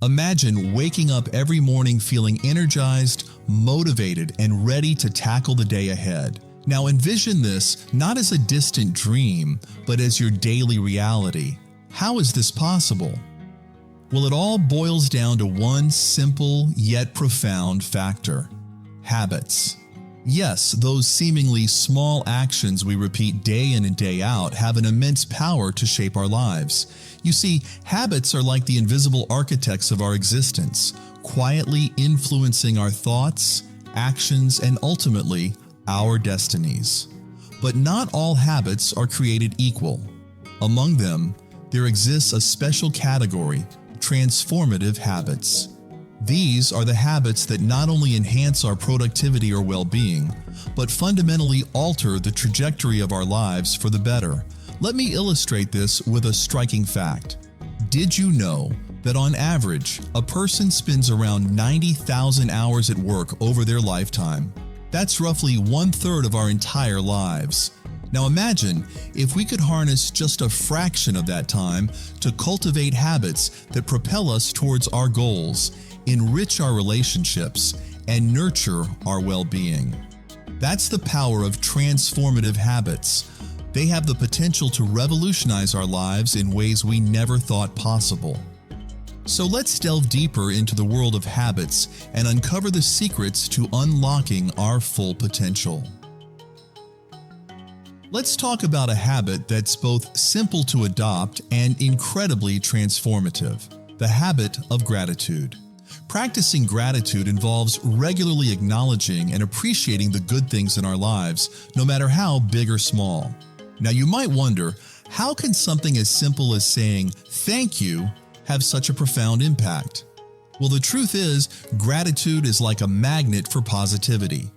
Imagine waking up every morning feeling energized, motivated, and ready to tackle the day ahead. Now envision this not as a distant dream, but as your daily reality. How is this possible? Well, it all boils down to one simple yet profound factor: habits. Yes, those seemingly small actions we repeat day in and day out have an immense power to shape our lives. You see, habits are like the invisible architects of our existence, quietly influencing our thoughts, actions, and ultimately, our destinies. But not all habits are created equal. Among them, there exists a special category: transformative habits. These are the habits that not only enhance our productivity or well-being, but fundamentally alter the trajectory of our lives for the better. Let me illustrate this with a striking fact. Did you know that on average, a person spends around 90,000 hours at work over their lifetime? That's roughly 1/3 of our entire lives. Now imagine if we could harness just a fraction of that time to cultivate habits that propel us towards our goals, enrich our relationships, and nurture our well-being. That's the power of transformative habits. They have the potential to revolutionize our lives in ways we never thought possible. So let's delve deeper into the world of habits and uncover the secrets to unlocking our full potential. Let's talk about a habit that's both simple to adopt and incredibly transformative: the habit of gratitude. Practicing gratitude involves regularly acknowledging and appreciating the good things in our lives, no matter how big or small. Now you might wonder, how can something as simple as saying "thank you" have such a profound impact? Well, the truth is, gratitude is like a magnet for positivity.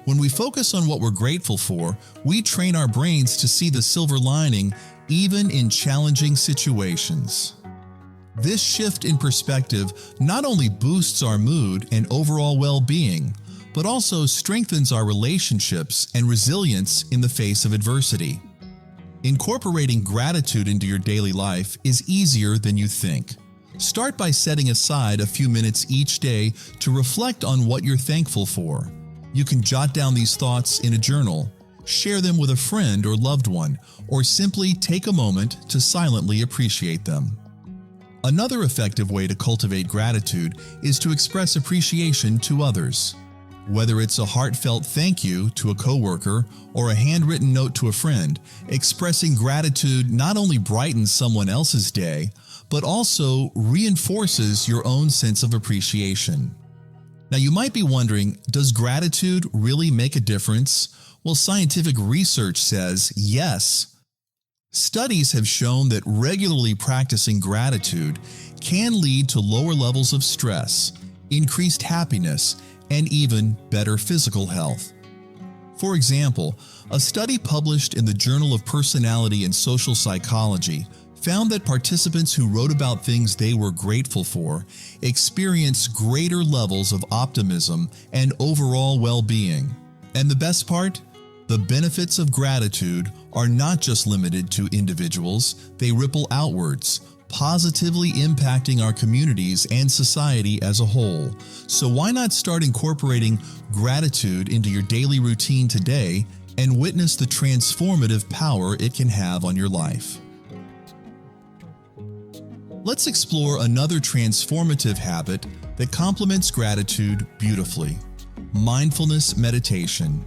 When we focus on what we're grateful for, we train our brains to see the silver lining even in challenging situations. This shift in perspective not only boosts our mood and overall well-being, but also strengthens our relationships and resilience in the face of adversity. Incorporating gratitude into your daily life is easier than you think. Start by setting aside a few minutes each day to reflect on what you're thankful for. You can jot down these thoughts in a journal, share them with a friend or loved one, or simply take a moment to silently appreciate them. Another effective way to cultivate gratitude is to express appreciation to others. Whether it's a heartfelt thank you to a coworker or a handwritten note to a friend, expressing gratitude not only brightens someone else's day, but also reinforces your own sense of appreciation. Now you might be wondering, does gratitude really make a difference? Well, scientific research says yes. Studies have shown that regularly practicing gratitude can lead to lower levels of stress, increased happiness, and even better physical health. For example, a study published in the Journal of Personality and Social Psychology found that participants who wrote about things they were grateful for experienced greater levels of optimism and overall well-being. And the best part? The benefits of gratitude are not just limited to individuals, they ripple outwards, positively impacting our communities and society as a whole. So why not start incorporating gratitude into your daily routine today and witness the transformative power it can have on your life? Let's explore another transformative habit that complements gratitude beautifully: mindfulness meditation.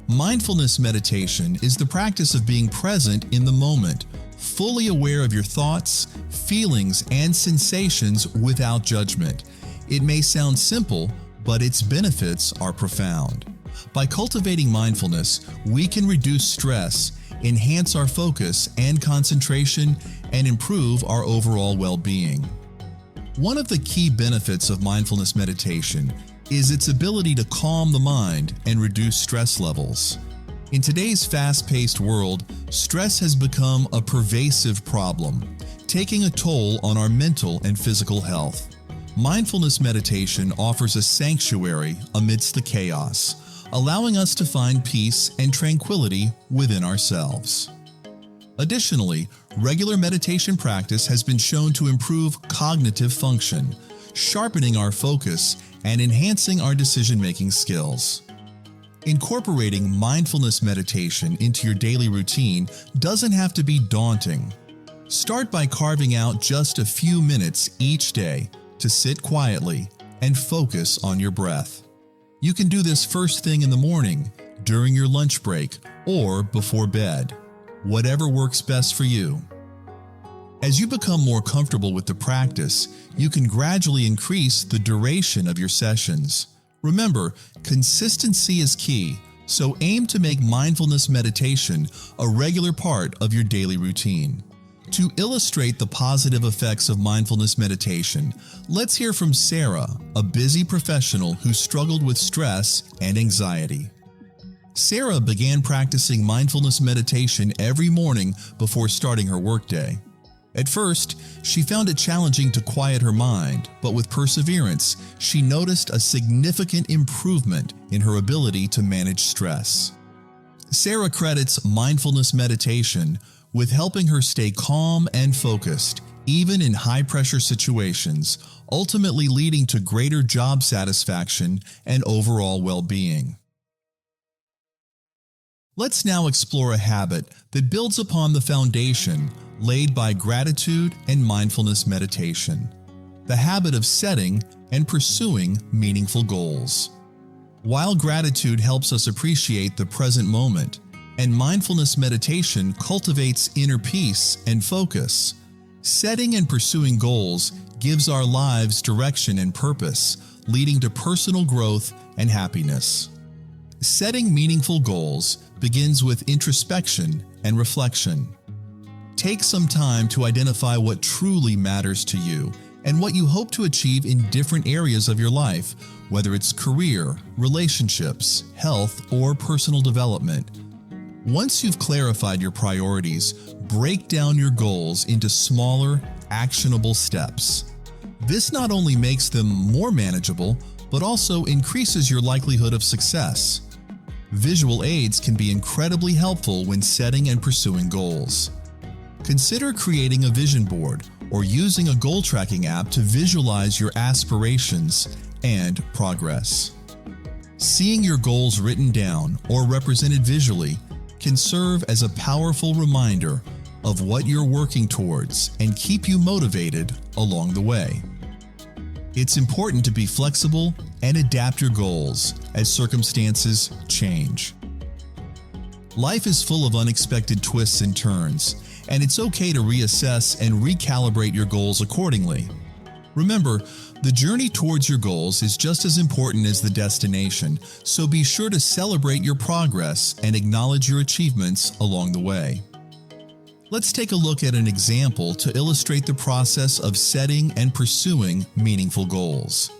Mindfulness meditation is the practice of being present in the moment, fully aware of your thoughts, feelings, and sensations without judgment. It may sound simple, but its benefits are profound. By cultivating mindfulness, we can reduce stress, enhance our focus and concentration, and improve our overall well-being. One of the key benefits of mindfulness meditation is its ability to calm the mind and reduce stress levels. In today's fast-paced world, stress has become a pervasive problem, taking a toll on our mental and physical health. Mindfulness meditation offers a sanctuary amidst the chaos, allowing us to find peace and tranquility within ourselves. Additionally, regular meditation practice has been shown to improve cognitive function, sharpening our focus and enhancing our decision-making skills. Incorporating mindfulness meditation into your daily routine doesn't have to be daunting. Start by carving out just a few minutes each day to sit quietly and focus on your breath. You can do this first thing in the morning, during your lunch break, or before bed, whatever works best for you. As you become more comfortable with the practice, you can gradually increase the duration of your sessions. Remember, consistency is key, so aim to make mindfulness meditation a regular part of your daily routine. To illustrate the positive effects of mindfulness meditation, let's hear from Sarah, a busy professional who struggled with stress and anxiety. Sarah began practicing mindfulness meditation every morning before starting her workday. At first, she found it challenging to quiet her mind, but with perseverance, she noticed a significant improvement in her ability to manage stress. Sarah credits mindfulness meditation with helping her stay calm and focused, even in high-pressure situations, ultimately leading to greater job satisfaction and overall well-being. Let's now explore a habit that builds upon the foundation laid by gratitude and mindfulness meditation: the habit of setting and pursuing meaningful goals. While gratitude helps us appreciate the present moment, and mindfulness meditation cultivates inner peace and focus, setting and pursuing goals gives our lives direction and purpose, leading to personal growth and happiness. Setting meaningful goals begins with introspection and reflection. Take some time to identify what truly matters to you and what you hope to achieve in different areas of your life, whether it's career, relationships, health, or personal development. Once you've clarified your priorities, break down your goals into smaller, actionable steps. This not only makes them more manageable, but also increases your likelihood of success. Visual aids can be incredibly helpful when setting and pursuing goals. Consider creating a vision board or using a goal tracking app to visualize your aspirations and progress. Seeing your goals written down or represented visually can serve as a powerful reminder of what you're working towards and keep you motivated along the way. It's important to be flexible and adapt your goals as circumstances change. Life is full of unexpected twists and turns, and it's okay to reassess and recalibrate your goals accordingly. Remember, the journey towards your goals is just as important as the destination, so be sure to celebrate your progress and acknowledge your achievements along the way. Let's take a look at an example to illustrate the process of setting and pursuing meaningful goals.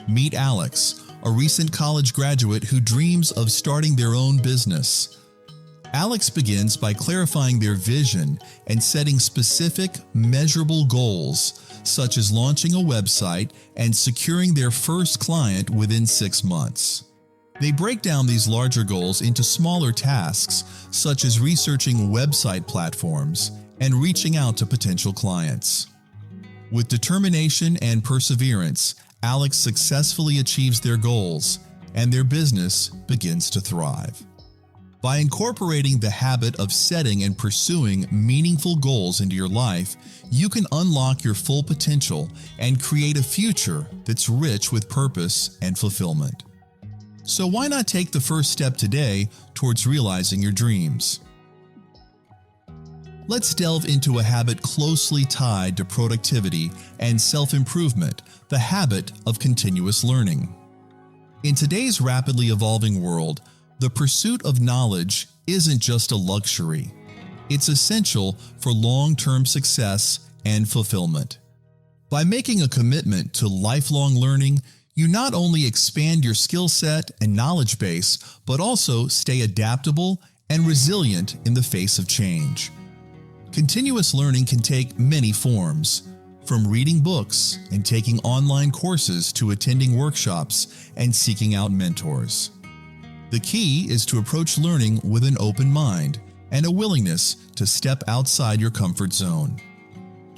Meet Alex, a recent college graduate who dreams of starting their own business. Alex begins by clarifying their vision and setting specific, measurable goals, such as launching a website and securing their first client within 6 months. They break down these larger goals into smaller tasks, such as researching website platforms and reaching out to potential clients. With determination and perseverance, Alex successfully achieves their goals, and their business begins to thrive. By incorporating the habit of setting and pursuing meaningful goals into your life, you can unlock your full potential and create a future that's rich with purpose and fulfillment. So why not take the first step today towards realizing your dreams? Let's delve into a habit closely tied to productivity and self-improvement: the habit of continuous learning. In today's rapidly evolving world, the pursuit of knowledge isn't just a luxury. It's essential for long-term success and fulfillment. By making a commitment to lifelong learning, you not only expand your skill set and knowledge base, but also stay adaptable and resilient in the face of change. Continuous learning can take many forms, from reading books and taking online courses to attending workshops and seeking out mentors. The key is to approach learning with an open mind and a willingness to step outside your comfort zone.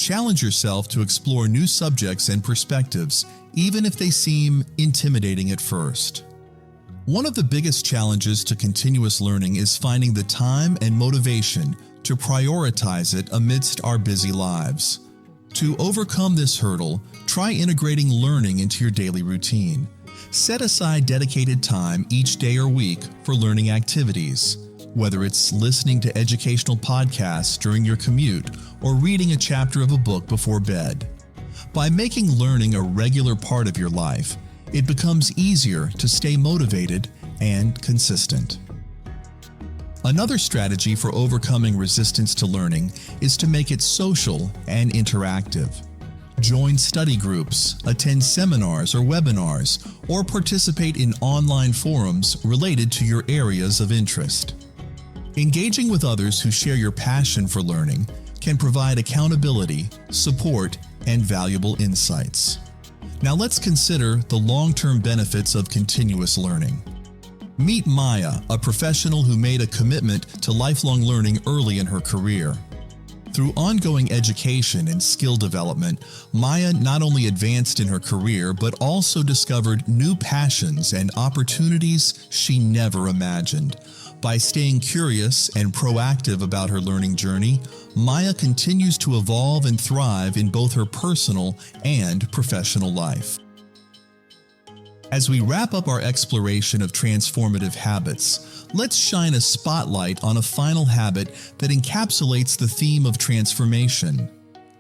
Challenge yourself to explore new subjects and perspectives, even if they seem intimidating at first. One of the biggest challenges to continuous learning is finding the time and motivation to prioritize it amidst our busy lives. To overcome this hurdle, try integrating learning into your daily routine. Set aside dedicated time each day or week for learning activities, whether it's listening to educational podcasts during your commute or reading a chapter of a book before bed. By making learning a regular part of your life, it becomes easier to stay motivated and consistent. Another strategy for overcoming resistance to learning is to make it social and interactive. Join study groups, attend seminars or webinars, or participate in online forums related to your areas of interest. Engaging with others who share your passion for learning can provide accountability, support, and valuable insights. Now let's consider the long-term benefits of continuous learning. Meet Maya, a professional who made a commitment to lifelong learning early in her career. Through ongoing education and skill development, Maya not only advanced in her career but also discovered new passions and opportunities she never imagined. By staying curious and proactive about her learning journey, Maya continues to evolve and thrive in both her personal and professional life. As we wrap up our exploration of transformative habits, let's shine a spotlight on a final habit that encapsulates the theme of transformation: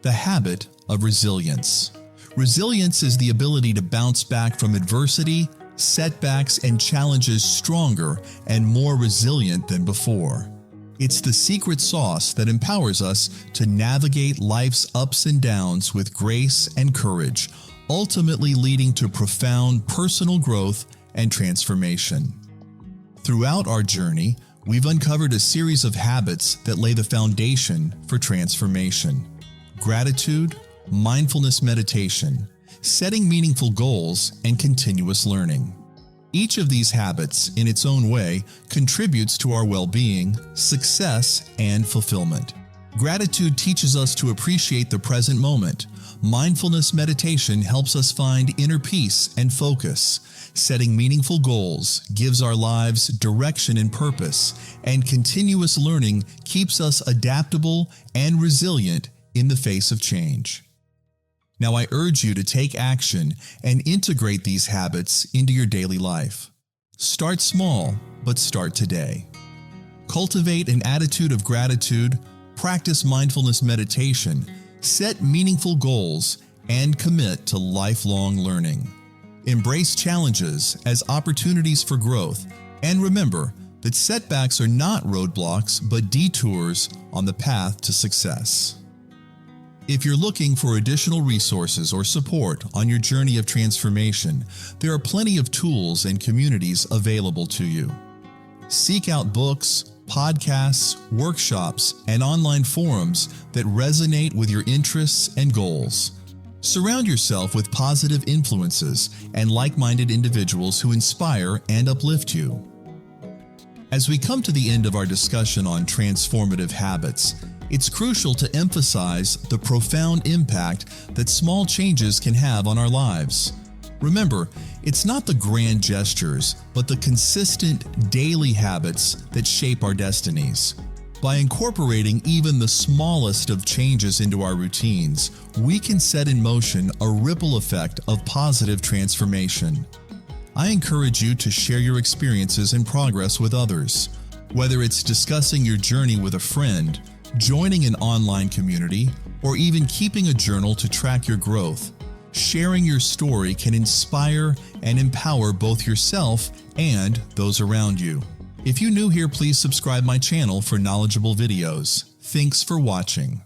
the habit of resilience. Resilience is the ability to bounce back from adversity, setbacks, and challenges stronger and more resilient than before. It's the secret sauce that empowers us to navigate life's ups and downs with grace and courage, ultimately leading to profound personal growth and transformation. Throughout our journey, we've uncovered a series of habits that lay the foundation for transformation: gratitude, mindfulness meditation, setting meaningful goals, and continuous learning. Each of these habits, in its own way, contributes to our well-being, success, and fulfillment. Gratitude teaches us to appreciate the present moment. Mindfulness meditation helps us find inner peace and focus. Setting meaningful goals gives our lives direction and purpose, and continuous learning keeps us adaptable and resilient in the face of change. Now, I urge you to take action and integrate these habits into your daily life. Start small, but start today. Cultivate an attitude of gratitude, practice mindfulness meditation, set meaningful goals, and commit to lifelong learning. Embrace challenges as opportunities for growth, and remember that setbacks are not roadblocks but detours on the path to success. If you're looking for additional resources or support on your journey of transformation, there are plenty of tools and communities available to you. Seek out books, podcasts, workshops, and online forums that resonate with your interests and goals. Surround yourself with positive influences and like-minded individuals who inspire and uplift you. As we come to the end of our discussion on transformative habits, it's crucial to emphasize the profound impact that small changes can have on our lives. Remember, it's not the grand gestures, but the consistent daily habits that shape our destinies. By incorporating even the smallest of changes into our routines, we can set in motion a ripple effect of positive transformation. I encourage you to share your experiences and progress with others. Whether it's discussing your journey with a friend, joining an online community, or even keeping a journal to track your growth, sharing your story can inspire and empower both yourself and those around you. If you're new here, please subscribe my channel for knowledgeable videos. Thanks for watching.